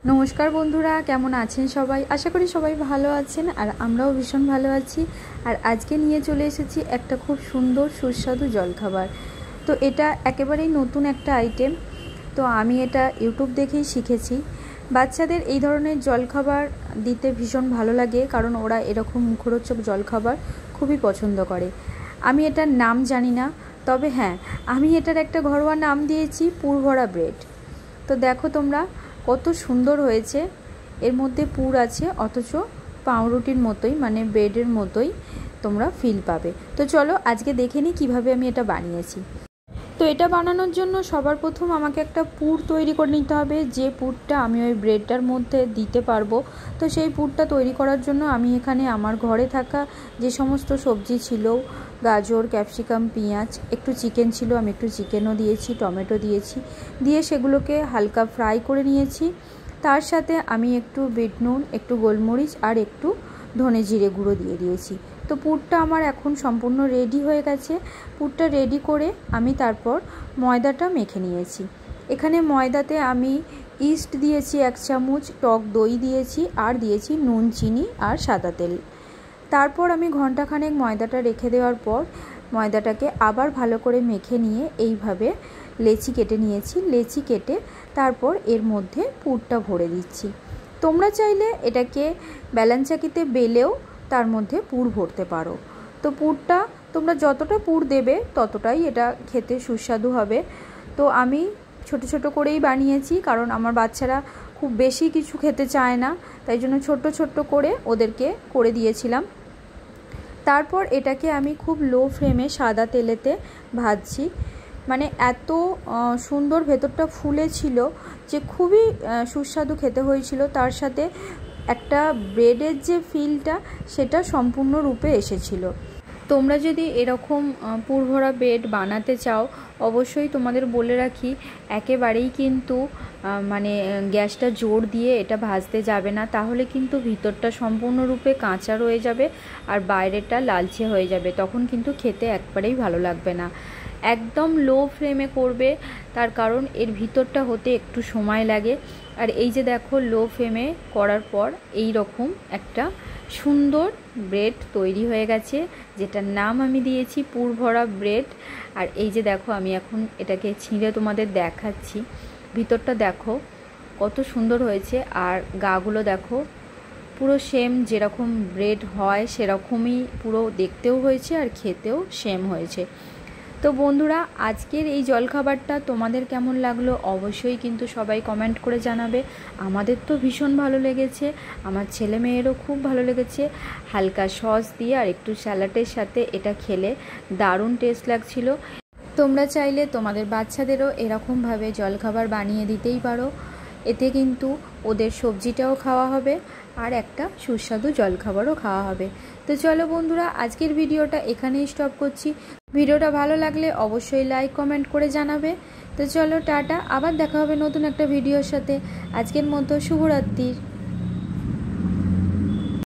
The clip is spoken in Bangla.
नमस्कार बंधुरा केमन आছেন सबाई आशा करी सबाई भालो आছেন और আমরাও भीषण भालो आছি। और आज के নিয়ে চলে এসেছি একটা খুব সুন্দর সুস্বাদু জলখাবার। তো এটা একেবারেই নতুন একটা আইটেম। তো আমি এটা ইউটিউব দেখেই শিখেছি। বাচ্চাদের এই ধরনের জলখাবার দিতে ভীষণ ভালো লাগে, কারণ ওরা এরকম মুখরোচক জলখাবার খুবই পছন্দ করে। আমি এটার নাম জানি না, তবে হ্যাঁ আমি এটার একটা ঘরোয়া নাম দিয়েছি পুরভরা ব্রেড। তো দেখো তোমরা কত সুন্দর হয়েছে, এর মধ্যে পুর আছে অথচ পাউরুটির মতোই মানে ব্রেডের মতোই তোমরা ফিল পাবে। তো চলো আজকে দেখে নিই কীভাবে আমি এটা বানিয়েছি। তো এটা বানানোর জন্য সবার প্রথম আমাকে একটা পুর তৈরি করে নিতে হবে, যে পুরটা আমি ওই ব্রেডটার মধ্যে দিতে পারবো। তো সেই পুরটা তৈরি করার জন্য আমি এখানে আমার ঘরে থাকা যে সমস্ত সবজি ছিল, গাজর, ক্যাপসিকাম, পেঁয়াজ, একটু চিকেন ছিল, আমি একটু চিকেনও দিয়েছি, টমেটো দিয়েছি, দিয়ে সেগুলোকে হালকা ফ্রাই করে নিয়েছি। তার সাথে আমি একটু বিট নুন, একটু গোলমরিচ আর একটু ধনে জিরে গুঁড়ো দিয়ে দিয়েছি। তো পুরটা আমার এখন সম্পূর্ণ রেডি হয়ে গেছে। পুরটা রেডি করে আমি তারপর ময়দাটা মেখে নিয়েছি। এখানে ময়দাতে আমি ইস্ট দিয়েছি 1 চামচ, টক দই দিয়েছি আর দিয়েছি নুন, চিনি আর সাদা তেল। তারপর আমি ঘন্টাখানেক ময়দাটা রেখে দেওয়ার পর ময়দাটাকে আবার ভালো করে মেখে নিয়ে এইভাবে লেচি কেটে নিয়েছি। লেচি কেটে তারপর এর মধ্যে পুরটা ভরে দিচ্ছি। তোমরা চাইলে এটাকে বেলন চাকিতে বেলেও তার মধ্যে পুর ভরতে পারো। তো পুরটা তোমরা যতটা পুর দেবে ততটাই এটা খেতে সুস্বাদু হবে। তো আমি ছোট ছোট করেই বানিয়েছি, কারণ আমার বাচ্চারা খুব বেশি কিছু খেতে চায় না, তাই জন্য ছোট্ট ছোট্ট করে ওদেরকে করে দিয়েছিলাম। তারপর এটাকে আমি খুব লো ফ্লেমে সাদা তেলেতে ভাজছি। মানে এত সুন্দর ভেতরটা ফুলে ছিল যে খুবই সুস্বাদু খেতে হয়েছিল। তার সাথে একটা ব্রেডের যে ফিলটা সেটা সম্পূর্ণরূপে এসেছিল। তোমরা যদি এরকম পুরভরা ব্রেড বানাতে চাও, অবশ্যই তোমাদের বলে রাখি একেবারেই কিন্তু মানে গ্যাসটা জোর দিয়ে এটা ভাজতে যাবে না, তাহলে কিন্তু ভিতরটা সম্পূর্ণরূপে কাঁচা রয়ে যাবে আর বাইরেটা লালচে হয়ে যাবে, তখন কিন্তু খেতে একবারেই ভালো লাগবে না। একদম লো ফ্লেমে করবে, তার কারণ এর ভিতরটা হতে একটু সময় লাগে। আর এই যে দেখো লো ফ্লেমে করার পর এই রকম একটা সুন্দর ব্রেড তৈরি হয়ে গেছে, যেটার নাম আমি দিয়েছি পুরভরা ব্রেড। আর এই যে দেখো আমি এখন এটাকে ছিঁড়ে তোমাদের দেখাচ্ছি। ভিতরটা দেখো কত সুন্দর হয়েছে, আর গাগুলো দেখো পুরো সেম যেরকম ব্রেড হয় সেরকমই পুরো দেখতেও হয়েছে আর খেতেও সেম হয়েছে। তো বন্ধুরা আজকের এই জলখাবারটা তোমাদের কেমন লাগলো অবশ্যই কিন্তু সবাই কমেন্ট করে জানাবে। আমাদের তো ভীষণ ভালো লেগেছে, আমার ছেলে মেয়েরও খুব ভালো লেগেছে। হালকা সস দিয়ে আর একটু স্যালাডের সাথে এটা খেলে দারুণ টেস্ট লাগছিল। তোমরা চাইলে তোমাদের বাচ্চাদেরও এরকমভাবে জলখাবার বানিয়ে দিতেই পারো, এতে কিন্তু ওদের সবজিটাও খাওয়া হবে আর একটা সুস্বাদু জলখাবারও খাওয়া হবে। তো চলো বন্ধুরা আজকের ভিডিওটা এখানেই স্টপ করছি। ভিডিওটা ভালো লাগলে অবশ্যই লাইক কমেন্ট করে জানাবে। তো চলো টাটা, আবার দেখা হবে নতুন একটা ভিডিওর সাথে। আজকের মতো শুভরাত্রির।